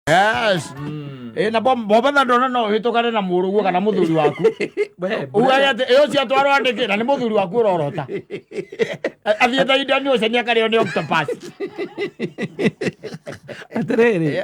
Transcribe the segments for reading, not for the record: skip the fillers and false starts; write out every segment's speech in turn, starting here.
Yes. Na bomba ndona no hitukane na muruguo kana muthuri waku. Ugaga ati iyo cia twaro andike na ni muthuri waku urorota. Athie thaida ni ucenia kare ni octopus. Atiriri.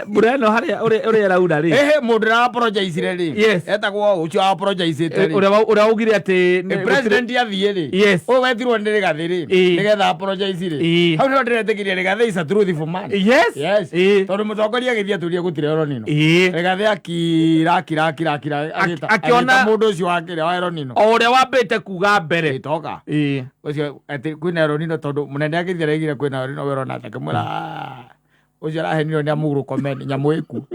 Bureno haria uri raura ri. Mundu na apologize ri. Etagwo ucio apologize ri. Ura ugire ati president athie ri. O wethirwo ni rigathi ri. Nigetha apologize ri. Hau ni ndiretekirie rigathi is a truthful man. Yes. Tondu mutongoria agithia turie gutire Ronino. Rigathi akira akiona mundu ucio wakire wa Ronino. Uria wambite kuga mbere. Toka. Ucio ati kwina Ronino tondu munene agithia regire kwina Ronino werona ta kamura. Ucio arahenio ni amuguru comment nyamu iku.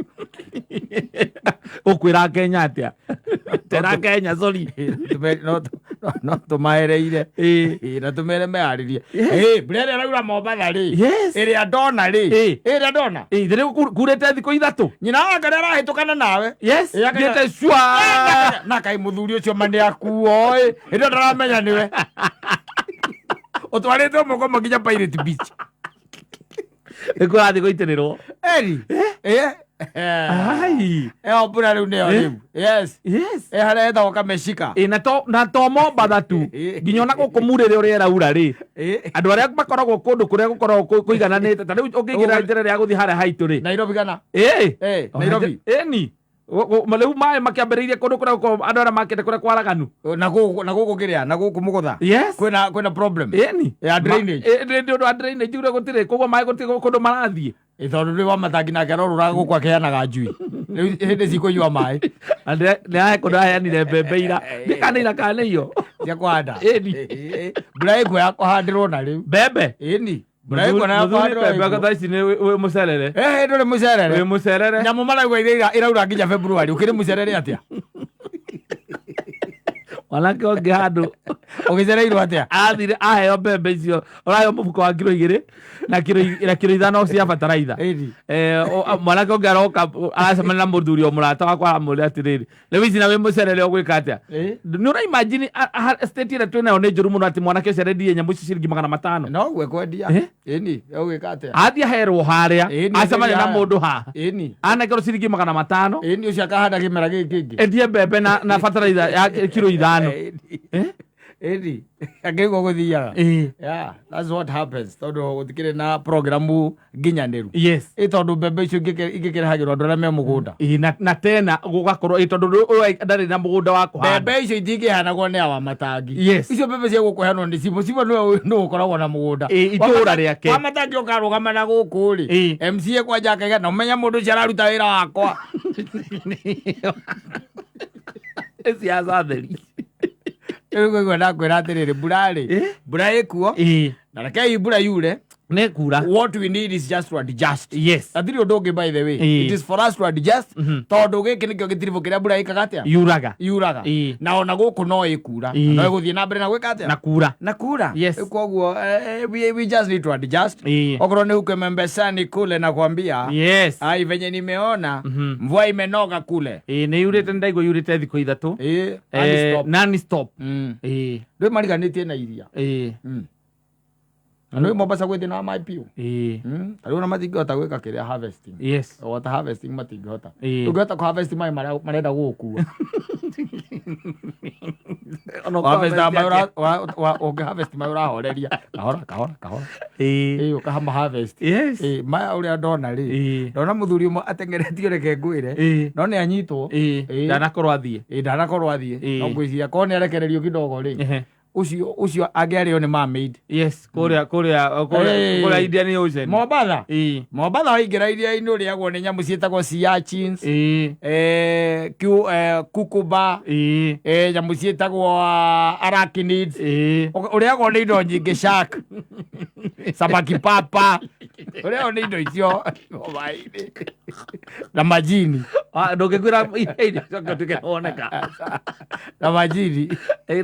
Ukwira Kenya atia. Tera Kenya sorry. No tumaereire. Na tumere mearirie. Brere araura Mombasa ri. Iria ndona ri. Iria ndona. Thire kurete thiko ithatu. Nyina wanga arahitukana nawe. Ngite shwa. Na kai muthuri ucio mane akuo ndo ndaramenya niwe. Utwarite moko maginya Pirate Beach. Ekurathi goitenirwo. Eri. Ai. Opura riu neo riu. Yes. Hareta ukameshika. Na tomo bathatu. Ginyona gukumurire uri raura ri. Andu aria makoragwo kundu kuria gukoragwo kuigananite. Ta riu ungigira njere ria guthi hare haitu ri. Nairobi kana? Nairobi. Ni. Maleu mai makiambiriria kundu kuria andu aria makete kuria kwaraganu. Na guku kiria na guku mugutha. Kwina problem. Ni. Ya drainage. Ndio drainage ura gutire koguo mai gutire kundu marathie. Tondu ri wa matangi nake arorura guku akeanaga njui. Riu hindi cikunyua mai. Nä ahe kå ndaheanire mbembe ira nä kanä ira kanä iyo cia kũhanda mbura ĩkuo ya kũhandĩrwo na rĩu mbembe ĩni mbura ĩkuo na ya kũhandĩrwo thaa ici wĩ mũcerere ndũrĩ mũcerere wĩ mũcerere nyamũ maraigua iraura nginya Februari ũkĩrĩ mũcerere atĩa mwanake ũngĩ handũ ũgĩcereirwo atĩa athire aheo mbembe icio ũraheo mũbuko wa kiro 2 na kiro 5 cia bataraitha mwanake ũngĩ aroka aracemania na mũthuri o mũrata wakwa aramũria atĩrĩrĩ rĩu ici na wĩ mũcerere ũgwĩka atĩa nĩ ũra imagine state ĩrĩa twĩ nayo nĩ njũru mũno atĩ mwanake ũcio arendie nyamũ ici ciringi 500 no gwe kwendia ĩni ũgwĩka atĩa athiĩ aherwo harĩa acemania na mũndũ haha anakerwo ciringi 500 ĩni ũcio akahanda kĩmera gĩkĩ kĩngĩ endie mbembe na bataraitha ya kiro 5 Edi, agego guthiaga. Yeah, that's what happens. Tondu gutikire na programu nginyanĩru. Yes. Tondu mbembe icio ingĩkĩrehagĩrwo andũ arĩa me mũgũnda. Na tena gũgakorwo tondu ndarĩ na mũgũnda wa kũhanda. Mbembe icio itingĩheanagwo nĩ awa matangi. Yes. Icio mbembe cia gũkũheanwo nĩ Simũ. Simũ nĩ ũkoragwo na mũgũnda. Itũũra rĩake. Wa matangi ũkarũgama na gũkũ rĩ. MCA kwanja akaiga na ũmenya mũndũ ũcio araruta wĩra wakwa. Siasa theri. Ego nakwĩra atĩrĩrĩ mbura ĩkuo na reke mbura yure nĩ kura. What we need is just to adjust. Yes. Athiri ũndũ ũngĩ by the way. It is for us to adjust. Tondũ gĩkĩ nĩkĩo gĩtiribũ kĩrĩa mbura ĩkaga atĩa yuraga na ona gũkũ no ĩkura no ĩgũthiĩ na mbere na gwĩka atĩa na kura. Yes. Koguo we just need to adjust. Okorwo nĩ huko Mombasani kule na kwambia venye nimeona mvua imenoga kule nĩ yurĩte ndaigua yurĩte thikũ ithatũ non stop ndĩ mariganĩtie na iria Ano Mombasa gwĩthĩ na maĩ piũ. Tarĩu na matingĩhota gwĩka kĩrĩa harvesting. Yes. Water harvesting matingĩhota. Tũngĩhota kũharvest maĩ marenda gũkua. Ũngĩharvest maĩ ũrahoreria kahora. Ũkahama harvest. Maĩ ũrĩa ndona rĩ. Ndona mũthuri ũmwe ateng'eretio reke ngwĩre. No nĩ anyitwo. Ndanakorwo athiĩ. Ndanakorwo athiĩ. No ngwĩciria korwo nĩ arekererio kidogo rĩ. Ucio angĩarĩo nĩ mermaid. Yes, kũrĩa Indian Ocean. Mombasa waingĩra iria-inĩ ũrĩagwo nĩ nyamũ ciĩtagwo sea urchins, cucumber, nyamũ ciĩtagwo arachnids, ũrĩagwo nĩ indo nyingĩ shark, samaki papa, ũrĩagwo nĩ indo icio na majini. Ndũngĩkwĩra tũkĩoneka na majini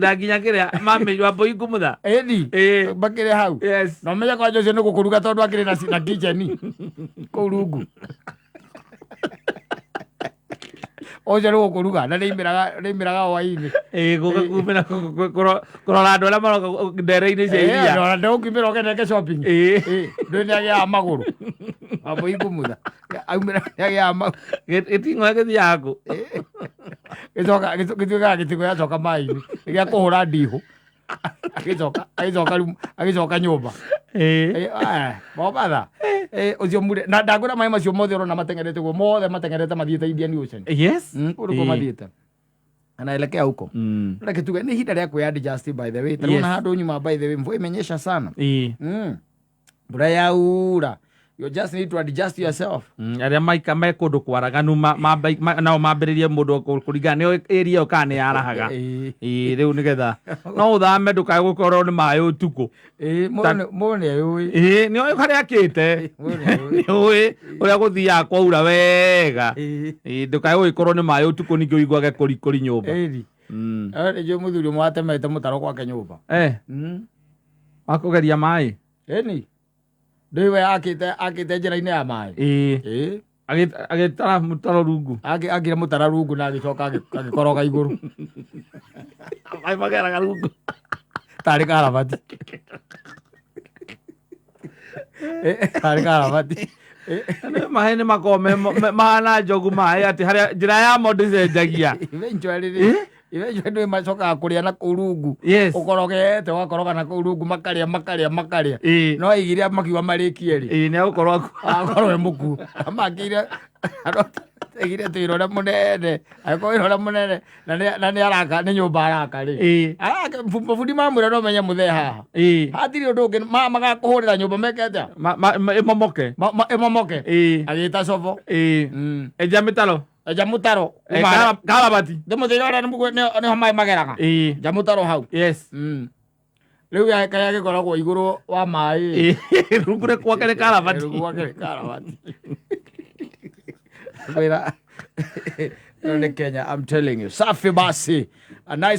na nginya kĩrĩa mami wa boy kumutha bakĩrĩ hau no menya kwanja ũcio nĩ gũkũruga tondũ akĩrĩ na kitchen kũu rungu ũcio nĩ gũkũruga na nĩimĩraga hwainĩ gũkumĩra kũrora andũ arĩa maroka ndere-inĩ cia iria ndũkiumĩra ũkeneke shopping ndũĩ nĩagĩaga magũrũ Mambo ikumutha. Aumira ya ma. Itingo yake yako. Icoka gĩtiko yacoka mai-inĩ gĩa kũhũra ndiihũ agĩcoka nyũmba mobatha ũcio mure na ndangũra maĩ macio mothe ũrona mateng'erete guo mothe mateng'erete mathiĩte Indian Ocean kũrĩ kuo mathiĩte anaelekea huko reke tuge nĩ ihinda rĩa kwĩadjust by the way tarona handũ nyuma by the way mvua imenyesha sana mbura yaura. You just need to adjust yourself. Aria maika me kundu kwaraganu nao mambiririe mundu kuringana ni area ukane yarahaga riu nigetha no uthame ndukae gukorwo ni maĩ utuku mone yui ni oyo kare akite ui uria guthiaga kwaura wega ndukae gukorwo ni maĩ utuku ningi uiguage kurikuri nyumba jo muthuri mwatemete mutaro gwake nyumba akugeria maĩ eni ndiwe akite njira-inĩ ya maĩ agĩtara mũtaro rungu agire mũtara rungu na agĩcoka agĩkoroga igũrũ maĩ mageraga rungu tarĩ karabati tarĩ karabati maĩ nĩ makome mahana njogu maĩ atĩ harĩa njĩra ya mo ndĩcenjagia Eventually ndio macokaga kũrĩa na kũu rungu ũkorogete ũgakoroga na kũu rungu makarĩa no igire makiuga marĩkie rĩ nĩ agũkorwo e mũkuo amakĩire igire tũĩro ũrĩa mũnene agĩkorwo wĩra ũrĩa mũnene na nĩ araka nĩ nyũmba araka rĩ mabundi mamwĩra no menye mũthee haha hatirĩ ũndũ ũngĩ magakũhũrĩra nyũmba mekete ĩmomoke agĩĩta cobo enja mĩtaro Jamutaro karabati demuthira ora niho maĩ mageraga Jamutaro hau riu kaya gikoragwo iguru wa maĩ rungure kwake nĩ karabati wira ni Kenya, I'm telling you. Safi basi. A nice